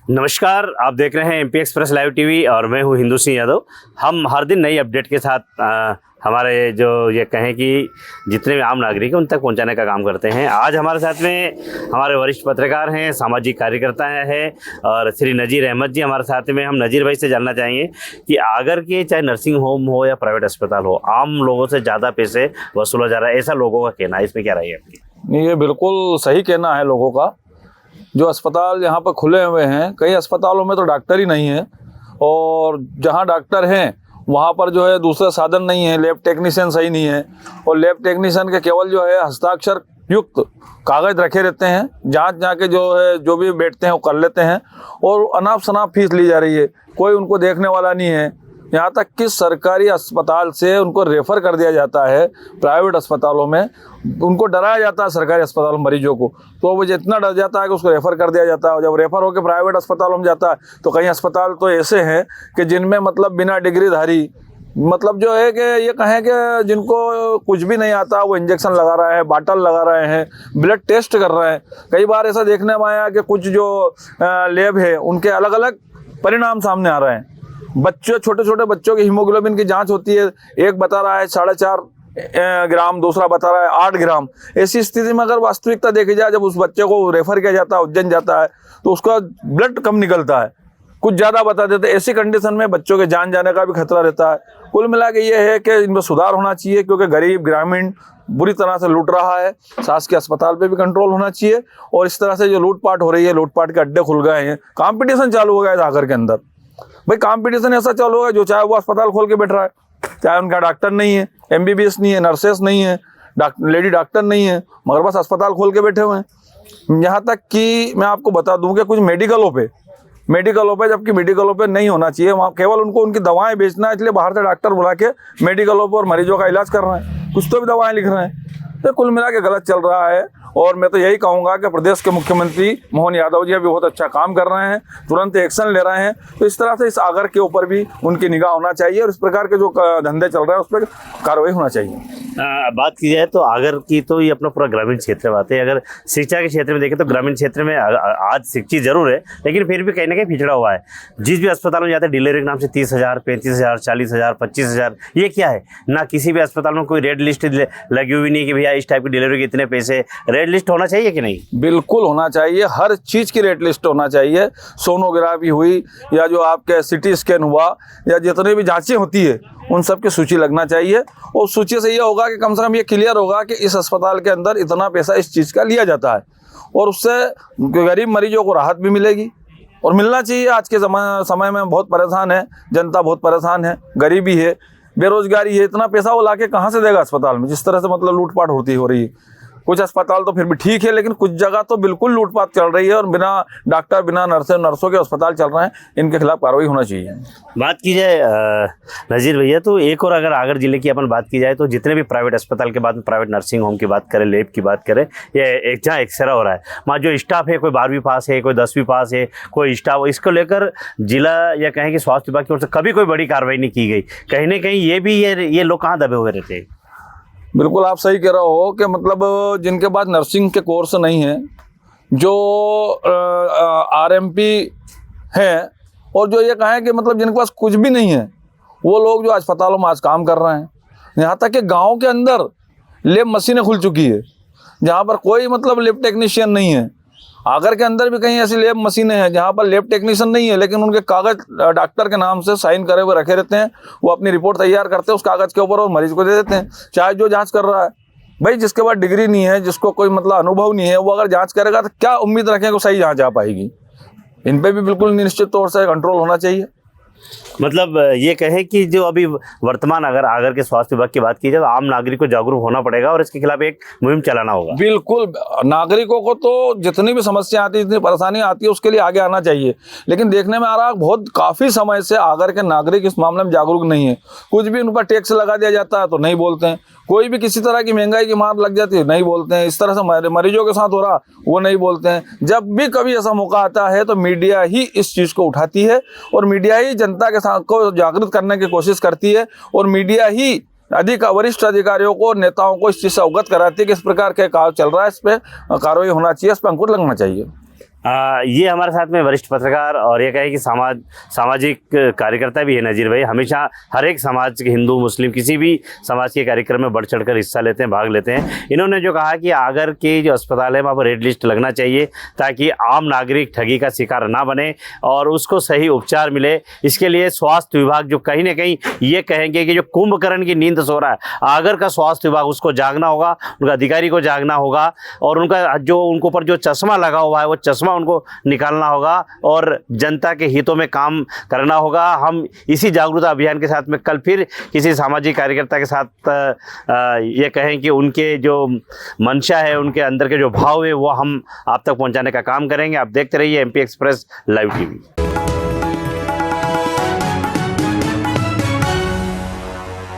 नमस्कार, आप देख रहे हैं एमपी एक्सप्रेस लाइव टीवी और मैं हूं हिंदू सिंह यादव। हम हर दिन नई अपडेट के साथ हमारे जो ये कहें कि जितने भी आम नागरिक हैं उन तक पहुंचाने का काम करते हैं। आज हमारे साथ में हमारे वरिष्ठ पत्रकार हैं, सामाजिक कार्यकर्ता हैं और श्री नज़ीर अहमद जी हमारे साथ में। हम नज़ीर भाई से जानना चाहेंगे कि आगर के चाहे नर्सिंग होम हो या प्राइवेट अस्पताल हो, आम लोगों से ज़्यादा पैसे वसूला जा रहा है, ऐसा लोगों का कहना है। इसमें क्या राय है आपकी? ये बिल्कुल सही कहना है लोगों का। जो अस्पताल यहाँ पर खुले हुए हैं, कई अस्पतालों में तो डॉक्टर ही नहीं है, और जहाँ डॉक्टर हैं वहाँ पर जो है दूसरा साधन नहीं है, लैब टेक्नीशियन सही नहीं है, और लैब टेक्नीशियन के केवल जो है हस्ताक्षर युक्त कागज़ रखे रहते हैं। जांच जाके जो है जो भी बैठते हैं वो कर लेते हैं, और अनाप शनाप फीस ली जा रही है, कोई उनको देखने वाला नहीं है। यहाँ तक कि सरकारी अस्पताल से उनको रेफ़र कर दिया जाता है प्राइवेट अस्पतालों में। उनको डराया जाता है सरकारी अस्पताल मरीजों को, तो वो इतना डर जाता है कि उसको रेफ़र कर दिया जाता है। जब रेफ़र होकर प्राइवेट अस्पतालों में जाता है तो कई अस्पताल तो ऐसे हैं कि जिनमें मतलब बिना डिग्रीधारी, मतलब जो है कि ये कहें कि जिनको कुछ भी नहीं आता, वो इंजेक्शन लगा रहा है, बाटल लगा रहे हैं, ब्लड टेस्ट कर रहे हैं। कई बार ऐसा देखने में आया कि कुछ जो लैब है उनके अलग अलग परिणाम सामने आ रहे हैं। बच्चों, छोटे छोटे बच्चों की हीमोग्लोबिन की जांच होती है, एक बता रहा है 4.5 ग्राम, दूसरा बता रहा है 8 ग्राम। ऐसी स्थिति में अगर वास्तविकता देखी जाए, जब उस बच्चे को रेफर किया जाता है, उज्जैन जाता है, तो उसका ब्लड कम निकलता है, कुछ ज़्यादा बता देते हैं। ऐसी कंडीशन में बच्चों के जान जाने का भी खतरा रहता है। कुल मिला के ये है कि इनमें सुधार होना चाहिए, क्योंकि गरीब ग्रामीण बुरी तरह से लूट रहा है। शासकीय अस्पताल पे भी कंट्रोल होना चाहिए, और इस तरह से जो लूटपाट हो रही है, लूटपाट के अड्डे खुल गए हैं, कंपटीशन चालू हो गया है सागर के अंदर। भाई कंपटीशन ऐसा चालू है, जो चाहे वो अस्पताल खोल के बैठ रहा है, चाहे उनका डॉक्टर नहीं है, एमबीबीएस नहीं है, नर्सेस नहीं है, लेडी डॉक्टर नहीं है, मगर बस अस्पताल खोल के बैठे हुए हैं। यहाँ तक कि मैं आपको बता दूं कि कुछ मेडिकलों पे, जबकि मेडिकलों पे नहीं होना चाहिए, वहाँ केवल उनको उनकी दवाएं बेचना है, इसलिए बाहर से डॉक्टर बुला के मेडिकलों पर मरीजों का इलाज कर रहे हैं, कुछ तो भी दवाएँ लिख रहे हैं। तो कुल मिला के गलत चल रहा है। और मैं तो यही कहूँगा कि प्रदेश के मुख्यमंत्री मोहन यादव जी अभी बहुत अच्छा काम कर रहे हैं, तुरंत एक्शन ले रहे हैं। तो इस तरह से इस आगर के ऊपर भी उनकी निगाह होना चाहिए, और इस प्रकार के जो धंधे चल रहे हैं उस पर कार्रवाई होना चाहिए। बात की जाए तो आगर की, तो ये अपना पूरा ग्रामीण क्षेत्र में आते हैं। अगर शिक्षा के क्षेत्र में देखें तो ग्रामीण क्षेत्र में आज शिक्षित जरूर है, लेकिन फिर भी कहीं ना कहीं पिछड़ा हुआ है। जिस भी अस्पताल में जाते हैं डिलीवरी के नाम से 30,000, 35,000, 40,000, 25,000, ये क्या है? ना किसी भी अस्पताल में कोई रेड लिस्ट लगी हुई नहीं कि भैया इस टाइप की डिलीवरी के इतने पैसे। रेड लिस्ट होना चाहिए कि नहीं? बिल्कुल होना चाहिए, हर चीज़ की रेट लिस्ट होना चाहिए। सोनोग्राफी हुई, या जो आपके सिटी स्कैन हुआ, या जितने भी जांचें होती है, उन सब की सूची लगना चाहिए। और सूची से ये होगा कि कम से कम ये क्लियर होगा कि इस अस्पताल के अंदर इतना पैसा इस चीज़ का लिया जाता है, और उससे गरीब मरीजों को राहत भी मिलेगी, और मिलना चाहिए। आज के समय में बहुत परेशान है जनता, बहुत परेशान है, गरीबी है, बेरोजगारी है, इतना पैसा वो लाके कहाँ से देगा अस्पताल में, जिस तरह से मतलब लूटपाट हो रही है। कुछ अस्पताल तो फिर भी ठीक है, लेकिन कुछ जगह तो बिल्कुल लूटपाट चल रही है, और बिना डॉक्टर, बिना नर्सों के अस्पताल चल रहे हैं। इनके खिलाफ कार्रवाई होना चाहिए। बात की जाए नज़ीर भैया, तो एक और अगर आगर जिले की अपन बात की जाए तो जितने भी प्राइवेट अस्पताल के बाद में प्राइवेट नर्सिंग होम की बात करें, लैब की बात करें, ये एक जहाँ एक्सरा हो रहा है, वहाँ जो स्टाफ है कोई 12वीं पास है, कोई 10वीं पास है, कोई स्टाफ, इसको लेकर जिला या कहें कि स्वास्थ्य विभाग की ओर से कभी कोई बड़ी कार्रवाई नहीं की गई। कहीं ना कहीं ये भी ये लोग कहाँ दबे हुए रहते हैं? बिल्कुल आप सही कह रहे हो कि मतलब जिनके पास नर्सिंग के कोर्स नहीं है, जो आरएमपी हैं, और जो ये कहें कि मतलब जिनके पास कुछ भी नहीं है, वो लोग जो अस्पतालों में आज काम कर रहे हैं। यहाँ तक कि गांव के अंदर लैब मशीनें खुल चुकी है, जहाँ पर कोई मतलब लैब टेक्नीशियन नहीं है। आगर के अंदर भी कहीं ऐसी लैब मशीनें हैं जहाँ पर लैब टेक्नीशियन नहीं है, लेकिन उनके कागज डॉक्टर के नाम से साइन करे हुए रखे रहते हैं। वो अपनी रिपोर्ट तैयार करते हैं उस कागज के ऊपर, और मरीज को दे देते हैं, चाहे जो जांच कर रहा है। भाई जिसके पास डिग्री नहीं है, जिसको कोई मतलब अनुभव नहीं है, वो अगर जांच करेगा तो क्या उम्मीद रखें कि सही जांच आ पाएगी? इन पर भी बिल्कुल निश्चित तौर से कंट्रोल होना चाहिए। मतलब ये कहे कि जो अभी वर्तमान अगर आगर के स्वास्थ्य विभाग की बात की जाए तो आम नागरिक को जागरूक होना पड़ेगा, और इसके खिलाफ एक मुहिम चलाना होगा। बिल्कुल, नागरिकों को तो जितनी भी समस्या आती है, जितनी परेशानी आती है, उसके लिए आगे आना चाहिए। लेकिन देखने में आ रहा है बहुत काफ़ी समय से आगर के नागरिक इस मामले में जागरूक नहीं है। कुछ भी उन पर टैक्स लगा दिया जाता है तो नहीं बोलते हैं, कोई भी किसी तरह की महंगाई की मार लग जाती है नहीं बोलते हैं, इस तरह से मरीजों के साथ हो रहा वो नहीं बोलते हैं। जब भी कभी ऐसा मौका आता है तो मीडिया ही इस चीज़ को उठाती है, और मीडिया ही जनता के साथ को जागृत करने की कोशिश करती है, और मीडिया ही वरिष्ठ अधिकारियों को, नेताओं को इस चीज़ से अवगत कराती है कि इस प्रकार के काम चल रहा है, इस पर कार्रवाई होना चाहिए, इस पर अंकुश लगना चाहिए। ये हमारे साथ में वरिष्ठ पत्रकार और ये कहे कि सामाजिक कार्यकर्ता भी है नज़ीर भाई। हमेशा हर एक समाज के, हिंदू मुस्लिम किसी भी समाज के कार्यक्रम में बढ़ चढ़कर हिस्सा लेते हैं, भाग लेते हैं। इन्होंने जो कहा कि आगर के जो अस्पताल है वहाँ पर रेड लिस्ट लगना चाहिए ताकि आम नागरिक ठगी का शिकार ना बने और उसको सही उपचार मिले। इसके लिए स्वास्थ्य विभाग जो कहीं ना कहीं ये कहेंगे कि जो कुंभकर्ण की नींद सो रहा है, आगर का स्वास्थ्य विभाग उसको जागना होगा, उनका अधिकारी को जागना होगा और उनका जो उनको ऊपर जो चश्मा लगा हुआ है वो चश्मा उनको निकालना होगा और जनता के हितों में काम करना होगा। हम इसी जागरूकता अभियान के साथ में कल फिर किसी सामाजिक कार्यकर्ता के साथ ये कहें कि उनके जो मंशा है, उनके अंदर के जो भाव है वो हम आप तक पहुंचाने का काम करेंगे। आप देखते रहिए MP एक्सप्रेस लाइव TV।